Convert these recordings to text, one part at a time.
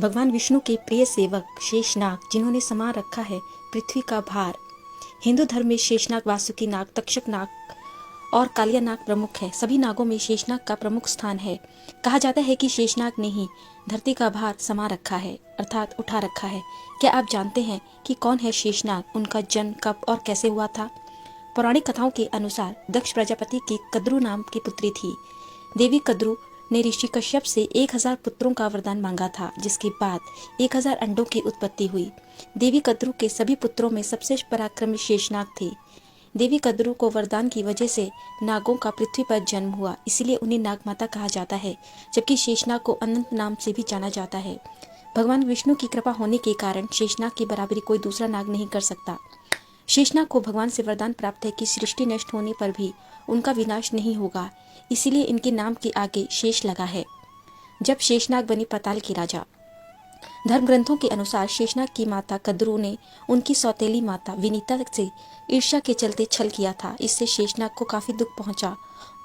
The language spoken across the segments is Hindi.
भगवान विष्णु के प्रिय सेवक शेषनाग, जिन्होंने समा रखा है पृथ्वी का भार। हिंदू धर्म में शेषनाग, वासुकी नाग, तक्षक नाग और कालिया नाग प्रमुख है। सभी नागों में शेषनाग का प्रमुख स्थान है। कहा जाता है कि शेषनाग ने ही धरती का भार समा रखा है, अर्थात उठा रखा है। क्या आप जानते हैं कि कौन है शेषनाग, उनका जन्म कब और कैसे हुआ था? पौराणिक कथाओं के अनुसार दक्ष प्रजापति की कद्रु नाम की पुत्री थी। देवी कद्रु ने ऋषि कश्यप से 1000 पुत्रों का वरदान मांगा था, जिसके बाद 1000 अंडों की उत्पत्ति हुई। देवी कद्रु के सभी पुत्रों में सबसे पराक्रमी शेषनाग थे। देवी कद्रु को वरदान की वजह से नागों का पृथ्वी पर जन्म हुआ, इसलिए उन्हें नागमाता कहा जाता है, जबकि शेषनाग को अनंत नाम से भी जाना जाता है। भगवान विष्णु की कृपा होने के कारण शेषनाग की बराबरी कोई दूसरा नाग नहीं कर सकता। शेषनाग को भगवान से वरदान प्राप्त है कि सृष्टि नष्ट होने पर भी उनका विनाश नहीं होगा, इसीलिए इनके नाम के आगे शेष लगा है। जब शेषनाग बने पाताल के राजा। धर्म ग्रंथों के अनुसार शेषनाग की माता कद्रु ने उनकी सौतेली माता विनीता से ईर्ष्या के चलते छल किया था। इससे शेषनाग को काफी दुख पहुंचा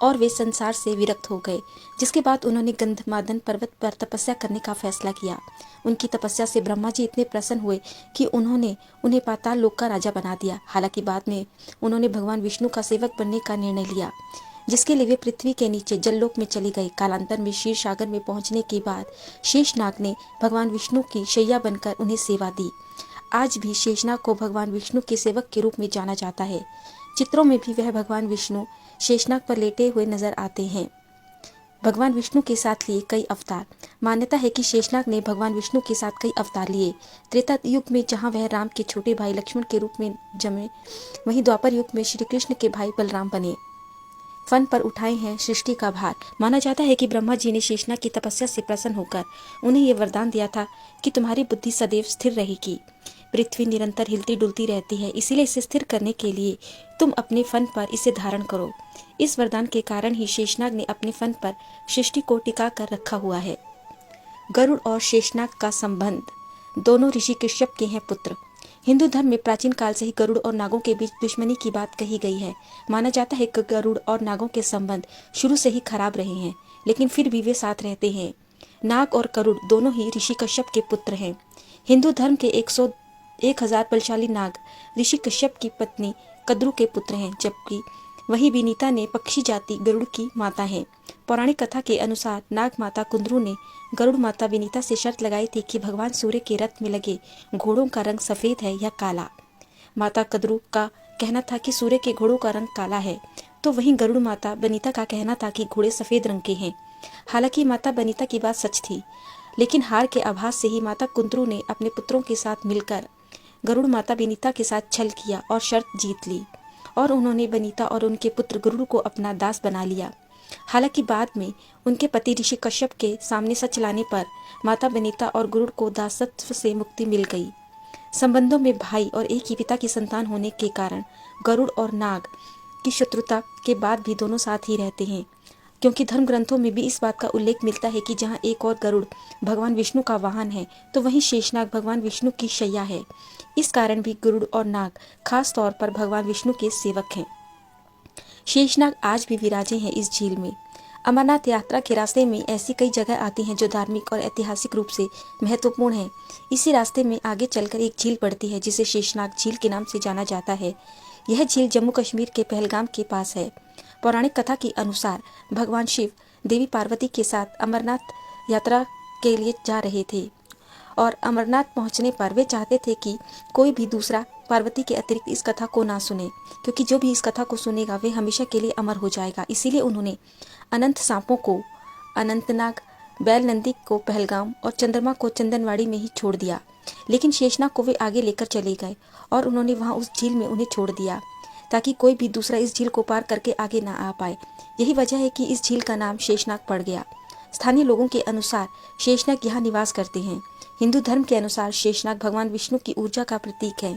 और वे संसार से विरक्त हो गए, जिसके बाद उन्होंने गंधमादन पर्वत पर तपस्या करने का फैसला किया। उनकी तपस्या से ब्रह्मा जी इतने प्रसन्न हुए कि उन्होंने उन्हें पाताल लोक का राजा बना दिया। हालांकि बाद में उन्होंने भगवान विष्णु का सेवक बनने का निर्णय लिया, जिसके लिए वे पृथ्वी के नीचे जललोक में चले गए। कालांतर में क्षीर सागर में पहुंचने के बाद शेषनाग ने भगवान विष्णु की शैया बनकर उन्हें सेवा दी। आज भी शेषनाग को भगवान विष्णु के सेवक के रूप में जाना जाता है। चित्रों में भी वह भगवान विष्णु शेषनाग पर लेटे हुए नजर आते हैं। भगवान विष्णु के साथ लिए कई अवतार। मान्यता है कि शेषनाग ने भगवान विष्णु के साथ कई अवतार लिए। त्रेता युग में जहां वह राम के छोटे भाई लक्ष्मण के रूप में जमे, वहीं द्वापर युग में श्री कृष्ण के भाई बलराम बने। फन पर उठाए हैं सृष्टि का भार। माना जाता है कि ब्रह्मा जी ने शेषनाग की तपस्या से प्रसन्न होकर उन्हें यह वरदान दिया था कि तुम्हारी बुद्धि सदैव स्थिर रहेगी। पृथ्वी निरंतर हिलती डुलती रहती है, इसीलिए इसे स्थिर करने के लिए तुम अपने फन पर इसे धारण करो। इस वरदान के कारण ही शेषनाग ने अपने फन पर सृष्टि को टिका कर रखा हुआ है। गरुड़ और शेषनाग का संबंध। दोनों ऋषि कश्यप के हैं पुत्र। हिंदू धर्म में प्राचीन काल से ही गरुड़ और नागों के बीच दुश्मनी की बात कही गई है। माना जाता है कि गरुड़ और नागों के संबंध शुरू से ही खराब रहे हैं, लेकिन फिर भी वे साथ रहते हैं। नाग और गरुड़ दोनों ही ऋषि कश्यप के पुत्र हैं। हिंदू धर्म के 1000 बलशाली नाग ऋषि कश्यप की पत्नी कद्रु के पुत्र हैं, जबकि वही विनीता ने पक्षी जाति गरुड़ की माता है। पौराणिक कथा के अनुसार नाग माता कुंद्रू ने गरुड़ माता विनीता से शर्त लगाई थी कि भगवान सूर्य के रथ में लगे घोड़ों का रंग सफेद है या काला। माता कद्रु का कहना था कि सूर्य के घोड़ों का रंग काला है, तो वहीं गरुड़ माता बनीता का कहना था कि घोड़े सफेद रंग के हैं। हालांकि माता बनीता की बात सच थी, लेकिन हार के आभास से ही माता कुंद्रू ने अपने पुत्रों के साथ मिलकर गरुड़ माता बनीता के साथ छल किया और शर्त जीत ली, और उन्होंने बनीता और उनके पुत्र गरुड़ को अपना दास बना लिया। हालांकि बाद में उनके पति ऋषि कश्यप के सामने सच लाने पर माता बनीता और गरुड़ को दासत्व से मुक्ति मिल गई। संबंधों में भाई और एक ही पिता की संतान होने के कारण गरुड़ और नाग की शत्रुता के बाद भी दोनों साथ ही रहते हैं, क्योंकि धर्म ग्रंथों में भी इस बात का उल्लेख मिलता है कि जहाँ एक और गरुड़ भगवान विष्णु का वाहन है, तो वहीं शेषनाग भगवान विष्णु की शैया है। इस कारण भी गरुड़ और नाग खास तौर पर भगवान विष्णु के सेवक हैं। शेषनाग आज भी विराजे हैं इस झील में। अमरनाथ यात्रा के रास्ते में ऐसी कई जगह आती हैं जो धार्मिक और ऐतिहासिक रूप से महत्वपूर्ण हैं। इसी रास्ते में आगे चलकर एक झील पड़ती है, जिसे शेषनाग झील के नाम से जाना जाता है। यह झील जम्मू कश्मीर के पहलगाम के पास है। पौराणिक कथा के अनुसार भगवान शिव देवी पार्वती के साथ अमरनाथ यात्रा के लिए जा रहे थे, और अमरनाथ पहुंचने पर वे चाहते थे कि कोई भी दूसरा पार्वती के अतिरिक्त इस कथा को ना सुने, क्योंकि जो भी इस कथा को सुनेगा वे हमेशा के लिए अमर हो जाएगा। इसीलिए उन्होंने अनंत सांपों को अनंतनाग, बैल नंदी को पहलगाम और चंद्रमा को चंदनवाड़ी में ही छोड़ दिया। लेकिन शेषनाग को वे आगे लेकर चले गए और उन्होंने वहां उस झील में उन्हें छोड़ दिया, ताकि कोई भी दूसरा इस झील को पार करके आगे ना आ पाए। यही वजह है कि इस झील का नाम शेषनाग पड़ गया। स्थानीय लोगों के अनुसार शेषनाग यहाँ निवास करते हैं। हिंदू धर्म के अनुसार शेषनाग भगवान विष्णु की ऊर्जा का प्रतीक है,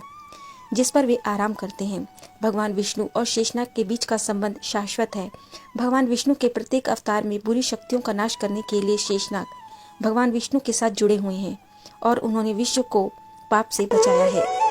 जिस पर वे आराम करते हैं। भगवान विष्णु और शेषनाग के बीच का संबंध शाश्वत है। भगवान विष्णु के प्रत्येक अवतार में बुरी शक्तियों का नाश करने के लिए शेषनाग भगवान विष्णु के साथ जुड़े हुए हैं, और उन्होंने विश्व को पाप से बचाया है।